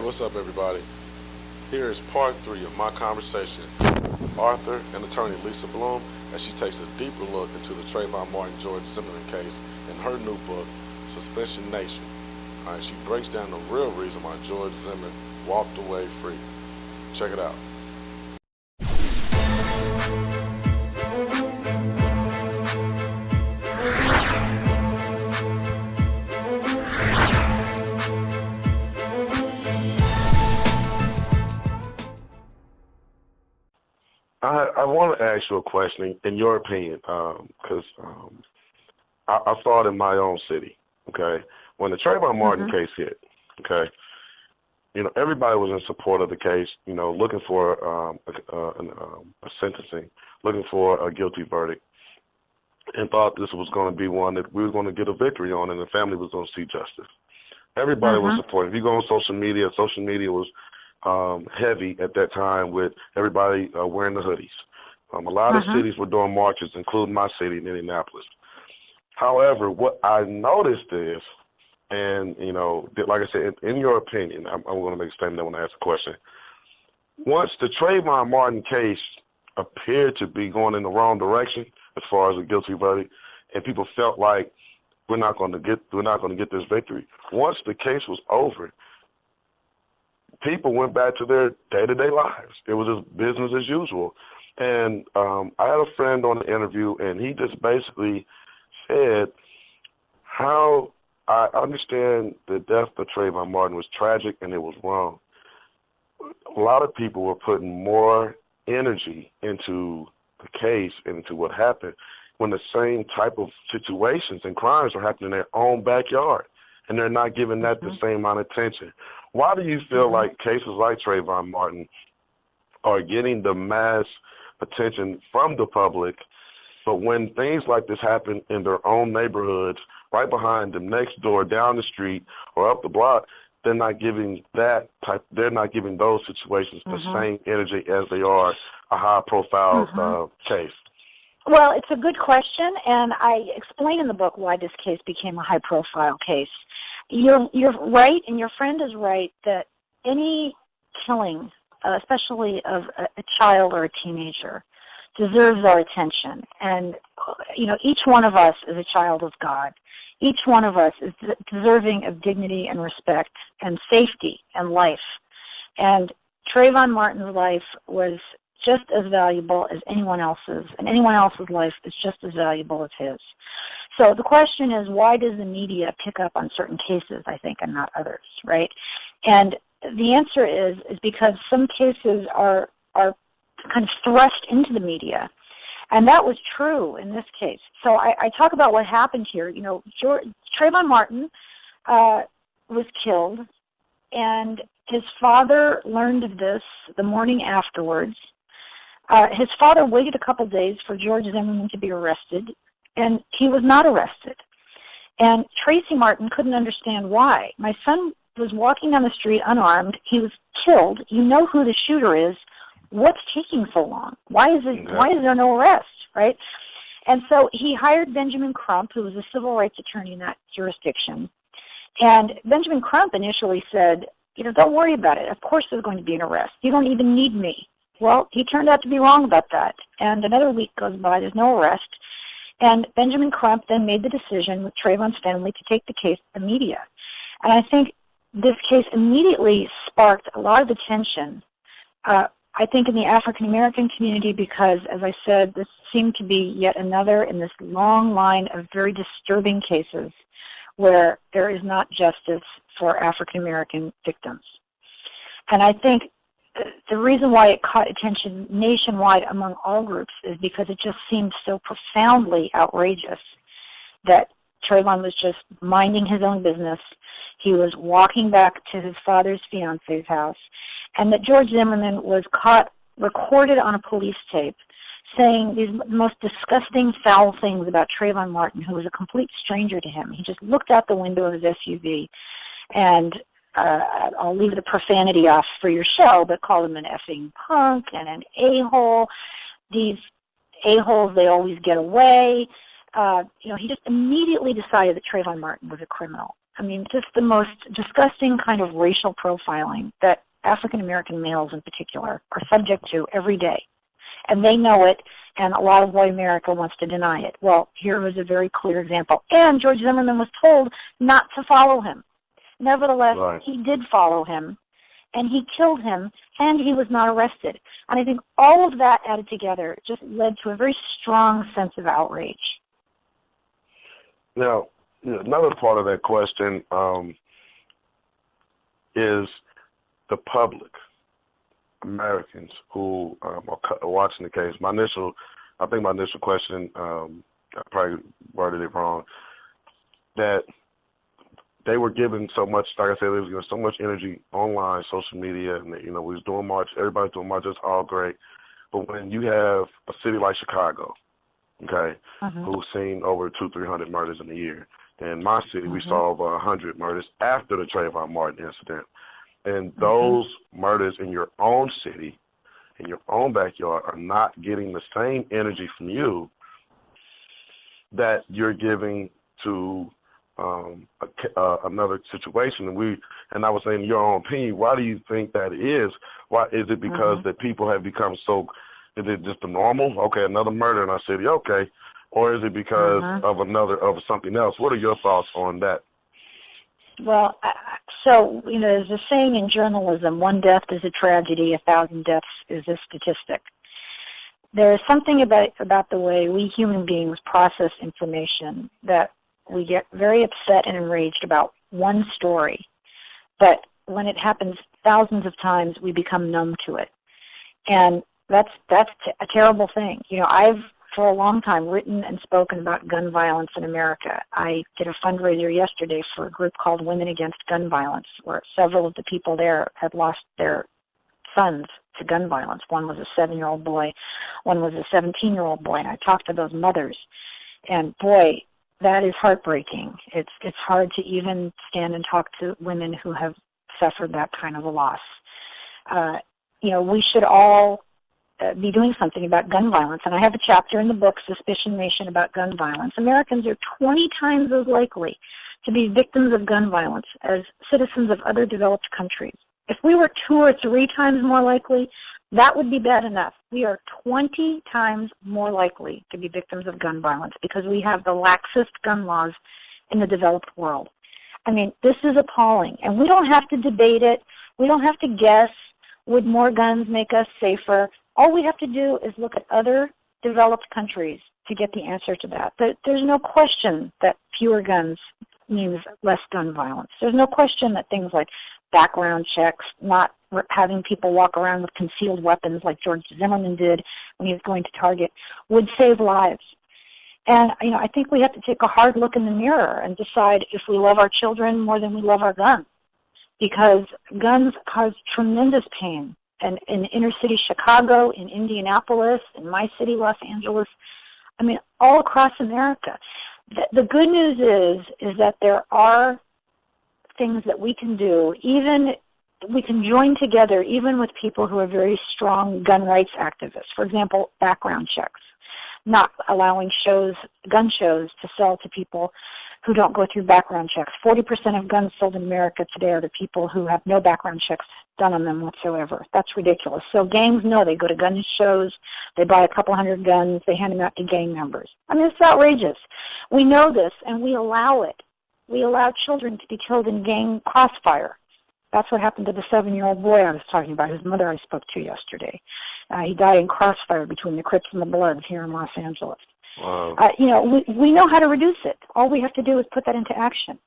What's up, everybody? Here is part 3 of my conversation with Arthur and attorney Lisa Bloom as she takes a deeper look into the Trayvon Martin George Zimmerman case in her new book, Suspension Nation. All right, she breaks down the real reason why George Zimmerman walked away free. Check it out. I want to ask you a question, in your opinion, because I saw it in my own city, okay? When the Trayvon Martin case hit, okay, everybody was in support of the case, looking for a sentencing, looking for a guilty verdict, and thought this was going to be one that we were going to get a victory on and the family was going to see justice. Everybody was supporting. If you go on social media was heavy at that time with everybody wearing the hoodies. A lot of cities were doing marches, including my city in Indianapolis. However, what I noticed is, and, like I said, in your opinion, I'm going to make a statement when I ask a question. Once the Trayvon Martin case appeared to be going in the wrong direction as far as a guilty verdict, and people felt like we're not going to get this victory. Once the case was over, people went back to their day-to-day lives. It was just business as usual. And I had a friend on the interview, and he just basically said how I understand the death of Trayvon Martin was tragic and it was wrong. A lot of people were putting more energy into the case and into what happened when the same type of situations and crimes are happening in their own backyard, and they're not giving that the same amount of attention. Why do you feel like cases like Trayvon Martin are getting the mass attention from the public, but when things like this happen in their own neighborhoods, right behind them, next door, down the street, or up the block, they're not giving those situations the same energy as they are a high-profile case? Well, it's a good question, and I explain in the book why this case became a high-profile case. You're right, and your friend is right, that any killing, especially of a child or a teenager, deserves our attention. And, each one of us is a child of God. Each one of us is deserving of dignity and respect and safety and life. And Trayvon Martin's life was just as valuable as anyone else's, and anyone else's life is just as valuable as his. So the question is, why does the media pick up on certain cases, I think, and not others, right? And the answer is because some cases are kind of thrust into the media, and that was true in this case. So I talk about what happened here. Trayvon Martin was killed, and his father learned of this the morning afterwards. His father waited a couple days for George Zimmerman to be arrested, and he was not arrested. And Tracy Martin couldn't understand why. My son was walking down the street unarmed. He was killed. You know who the shooter is. What's taking so long? Why is there no arrest, right? And so he hired Benjamin Crump, who was a civil rights attorney in that jurisdiction. And Benjamin Crump initially said, don't worry about it. Of course there's going to be an arrest. You don't even need me. Well, he turned out to be wrong about that. And another week goes by, there's no arrest. And Benjamin Crump then made the decision with Trayvon's family to take the case to the media. And I think this case immediately sparked a lot of attention, I think, in the African-American community because, as I said, this seemed to be yet another in this long line of very disturbing cases where there is not justice for African-American victims. And I think the reason why it caught attention nationwide among all groups is because it just seemed so profoundly outrageous that Trayvon was just minding his own business. He was walking back to his father's fiance's house, and that George Zimmerman was caught, recorded on a police tape, saying these most disgusting, foul things about Trayvon Martin, who was a complete stranger to him. He just looked out the window of his SUV, and I'll leave the profanity off for your show, but called him an effing punk and an a-hole. These a-holes, they always get away. He just immediately decided that Trayvon Martin was a criminal. I mean, just the most disgusting kind of racial profiling that African-American males in particular are subject to every day. And they know it, and a lot of white America wants to deny it. Well, here was a very clear example. And George Zimmerman was told not to follow him. Nevertheless, Right. he did follow him, and he killed him, and he was not arrested. And I think all of that added together just led to a very strong sense of outrage. Now, another part of that question is the public, Americans who are watching the case. I think my initial question, I probably worded it wrong, that they were given so much, like I said, they were given so much energy online, social media, and we was doing march, everybody's doing marches, all great. But when you have a city like Chicago, okay, who's seen over 200-300 murders in a year, in my city we saw over 100 murders after the Trayvon Martin incident, and those murders in your own city, in your own backyard, are not getting the same energy from you that you're giving to another situation. And I was saying, in your own opinion, why do you think that is? Why is it because that people have become so? Is it just the normal? Okay, another murder in our city. Okay, or is it because of something else? What are your thoughts on that? Well, so there's a saying in journalism: one death is a tragedy, 1,000 deaths is a statistic. There is something about the way we human beings process information that we get very upset and enraged about one story, but when it happens thousands of times, we become numb to it, and that's a terrible thing. I've for a long time written and spoken about gun violence in America. I did a fundraiser yesterday for a group called Women Against Gun Violence, where several of the people there had lost their sons to gun violence. One was a 7-year-old boy, one was a 17-year-old boy, and I talked to those mothers, and boy, that is heartbreaking. It's hard to even stand and talk to women who have suffered that kind of a loss. We should all be doing something about gun violence, and I have a chapter in the book, Suspicion Nation, about gun violence. Americans are 20 times as likely to be victims of gun violence as citizens of other developed countries. If we were 2 or 3 times more likely, that would be bad enough. We are 20 times more likely to be victims of gun violence because we have the laxest gun laws in the developed world. I mean, this is appalling, and we don't have to debate it. We don't have to guess, would more guns make us safer? All we have to do is look at other developed countries to get the answer to that. There's no question that fewer guns means less gun violence. There's no question that things like background checks, not having people walk around with concealed weapons like George Zimmerman did when he was going to Target, would save lives. And, I think we have to take a hard look in the mirror and decide if we love our children more than we love our guns, because guns cause tremendous pain. And in inner city Chicago, in Indianapolis, in my city, Los Angeles, I mean, all across America. The good news is that there are things that we can do. We can join together even with people who are very strong gun rights activists. For example, background checks, not allowing gun shows to sell to people who don't go through background checks. 40% of guns sold in America today are to people who have no background checks done on them whatsoever. That's ridiculous. So gangs know. They go to gun shows, they buy a couple hundred guns, they hand them out to gang members. I mean, it's outrageous. We know this, and we allow it. We allow children to be killed in gang crossfire. That's what happened to the 7-year-old boy I was talking about, his mother I spoke to yesterday. He died in crossfire between the Crips and the Bloods here in Los Angeles. Wow. We know how to reduce it. All we have to do is put that into action.